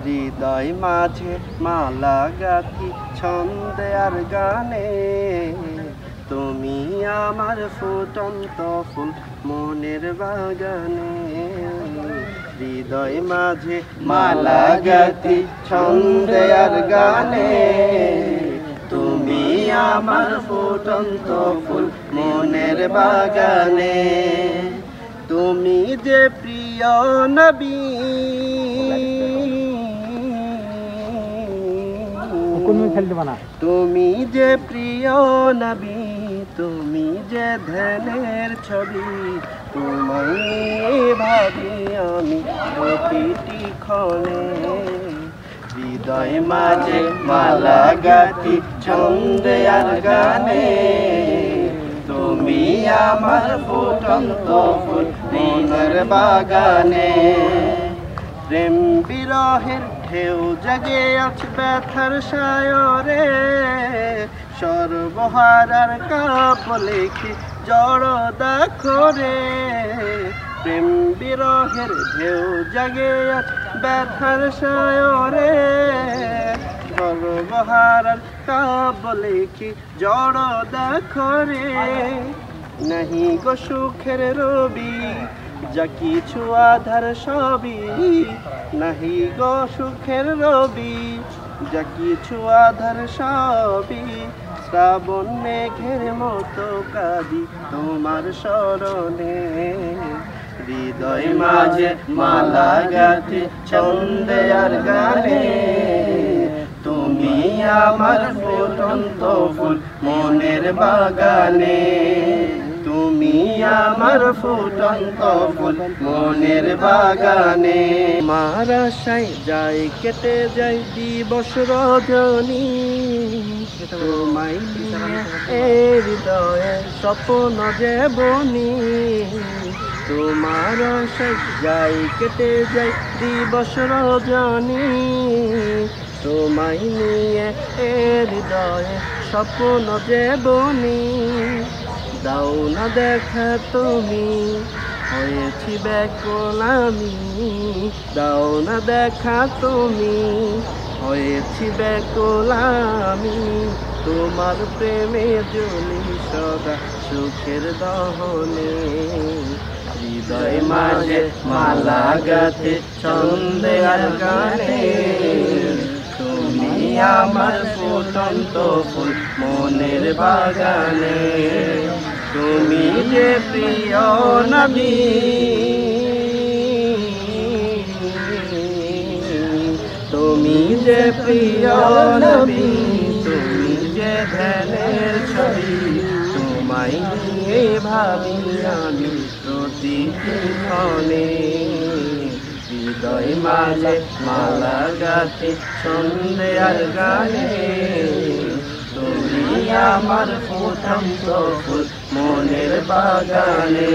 হৃদয় মাঝে মালা গাঁথি ছন্দে আর গানে, তুমি আমার ফুটন্ত ফুল মনের বাগানে। হৃদয় মাঝে মালা গাঁথি ছন্দে আর গানে, তুমি আমার ফুটন্ত ফুল মনের বাগানে। তুমি যে প্রিয় নবী, তুমি যে প্রিয় নবী, তুমি যে ধ্যানের ছবি, তোমায় নিয়ে ভাবি আমি প্রতিটি ক্ষণে। হৃদয় মাঝে মালা গাঁথি ছন্দে আর গানে, তুমি আমার ফুটন্ত ফুল মনের বাগানে। প্রেম বিরহের ঢেউ জাগে আজ ব্যথার সায়রে, সর্বহারার কাব্য লেখি জড় দাখরে। প্রেম বিরহের ঢেউ জাগে আজ ব্যথার সায়রে, সর্বহারার কাব্য লেখি জড় দাখরে। নাহি গো সুখের রবি, যা কিছু আধার সবই, নাহি গো সুখের রবি, যা কিছু আধার সবই। শ্রাবণ মেঘের মতো কাঁদি তোমার স্মরণে। হৃদয় মাঝে মালা গাঁথি ছন্দে আর গানে, তুমি আমার ফুটন্ত ফুল মনের বাগানে। তুমি আমার ফুটন্ত ফুল মনের বাগানে। আমার আশায় যাই কেটে যাই দিবস রজনী, তোমায় নিয়ে হৃদয়ে স্বপ্ন যে বনি। তোমার আশায় যাই কেটে যাই দিবস রজনী, তোমায় নিয়ে হৃদয়ে স্বপ্ন যে বনি। দাও না দেখা তুমি, হয়েছি ব্যাকুল আমি, দাও না দেখা তুমি, হয়েছি ব্যাকুল আমি। তোমার প্রেমে জ্বলি সদা সুখের দহনে। হৃদয় মাঝে মালা গাঁথি ছন্দে আর গানে, তুমি আমার ফুটন্ত ফুল মনের বাগানে। তুমি যে প্রিয় নবী, তুমি যে প্রিয় নবী, তুমি যে ধ্যানের ছবি, তোমায় নিয়ে ভাবি আমি প্রতিটি ক্ষণে। হৃদয় মাঝে মালা গাঁথি ছন্দে আর গানে, তুমি আমার ফুটন্ত ফুল মনের বাগানে।